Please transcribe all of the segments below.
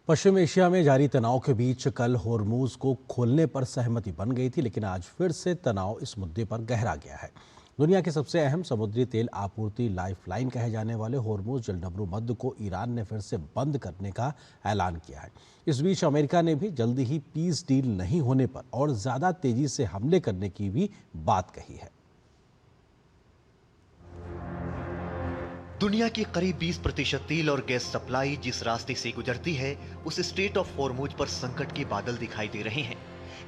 पश्चिम Asia में जारी तनाव के बीच कल होर्मुज को खोलने पर सहमति बन गई थी, लेकिन आज फिर से तनाव इस मुद्दे पर गहरा गया है। दुनिया की सबसे अहम समुद्री तेल आपूर्ति लाइफलाइन कहे जाने वाले होर्मुज जलडमरू मध्य को ईरान ने फिर से बंद करने का ऐलान किया है। इस बीच अमेरिका ने भी जल्दी ही पीस डील नहीं होने पर और ज्यादा तेजी से हमले करने की भी बात कही है। दुनिया की करीब 20% तेल और गैस सप्लाई जिस रास्ते से गुजरती है, उस स्ट्रेट ऑफ होर्मुज पर संकट के बादल दिखाई दे रहे हैं।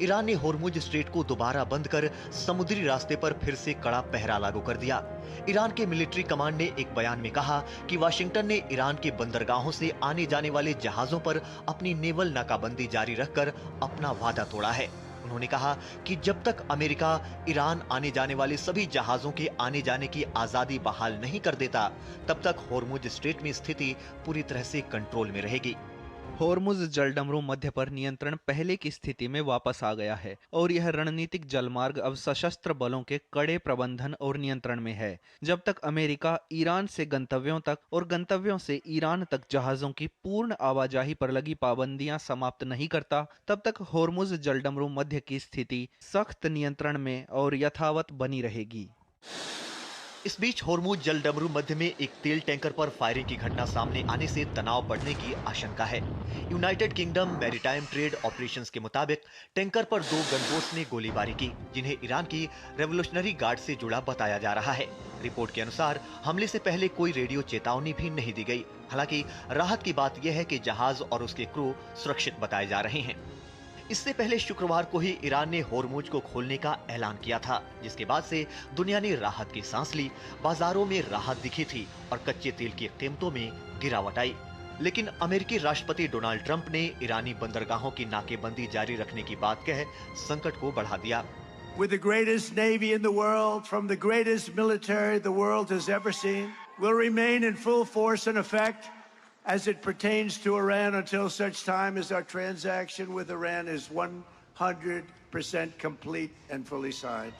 ईरान ने होर्मुज स्ट्रेट को दोबारा बंद कर समुद्री रास्ते पर फिर से कड़ा पहरा लागू कर दिया। ईरान के मिलिट्री कमांड ने एक बयान में कहा कि वाशिंगटन ने ईरान के बंदरगाहों से आने जाने वाले जहाजों पर अपनी नेवल नाकाबंदी जारी रखकर अपना वादा तोड़ा है। उन्होंने कहा कि जब तक अमेरिका ईरान आने जाने वाले सभी जहाजों के आने जाने की आजादी बहाल नहीं कर देता, तब तक होर्मुज स्ट्रेट में स्थिति पूरी तरह से कंट्रोल में रहेगी। होर्मुज जलडमरू मध्य पर नियंत्रण पहले की स्थिति में वापस आ गया है और यह रणनीतिक जलमार्ग अब सशस्त्र बलों के कड़े प्रबंधन और नियंत्रण में है। जब तक अमेरिका ईरान से गंतव्यों तक और गंतव्यों से ईरान तक जहाजों की पूर्ण आवाजाही पर लगी पाबंदियां समाप्त नहीं करता, तब तक होर्मुज जलडमरू मध्य की स्थिति सख्त नियंत्रण में और यथावत बनी रहेगी। इस बीच होर्मुज जलडमरू मध्य में एक तेल टैंकर पर फायरिंग की घटना सामने आने से तनाव बढ़ने की आशंका है। United kingdom maritime trade operations के मुताबिक टैंकर पर 2 गनबोट्स ने गोलीबारी की, जिन्हें ईरान की रेवोल्यूशनरी गार्ड से जुड़ा बताया जा रहा है। रिपोर्ट के अनुसार हमले से पहले कोई रेडियो चेतावनी भी नहीं दी गई। हालांकि राहत की बात यह है कि जहाज और उसके क्रू सुरक्षित बताए जा रहे हैं। इससे पहले शुक्रवार को ही ईरान ने होर्मुज को खोलने का ऐलान किया था, जिसके बाद से दुनिया ने राहत की सांस ली। बाजारों में राहत दिखी थी और कच्चे तेल की कीमतों में गिरावट आई। लेकिन अमेरिकी राष्ट्रपति डोनाल्ड ट्रंप ने ईरानी बंदरगाहों की नाकेबंदी जारी रखने की बात कह संकट को बढ़ा दिया। With the greatest navy in the world, from the greatest military the world has ever seen, will remain in full force and effect as it pertains to Iran until such time as our transaction with Iran is 100% complete and fully signed.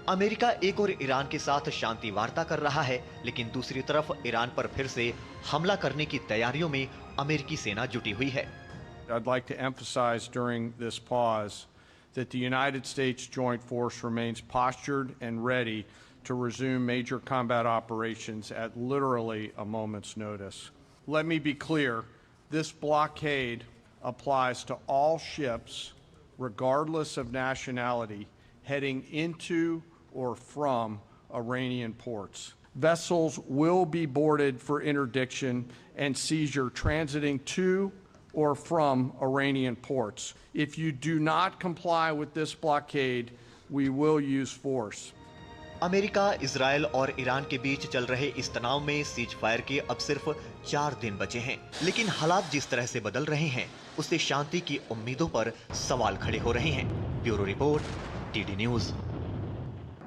America एक और Iran के साथ शांति वार्ता कर रहा है, लेकिन दूसरी तरफ ईरान पर फिर से हमला करने की तैयारियों में अमेरिकी सेना जुटी हुई है। I'd like to emphasize during this pause that the United States Joint Force remains postured and ready to resume major combat operations at literally a moment's notice. Let me be clear, this blockade applies to all ships, regardless of nationality, heading into or from Iranian ports. Vessels will be boarded for interdiction and seizure transiting to or from Iranian ports. If you do not comply with this blockade, we will use force. America, Israel और Iran के बीच चल रहे इस तनाव में cease fire के अब सिर्फ 4 दिन बचे हैं, लेकिन हालात जिस तरह से बदल रहे हैं, उससे शांति की उम्मीदों पर सवाल खड़े हो रहे हैं। Bureau report, DD news.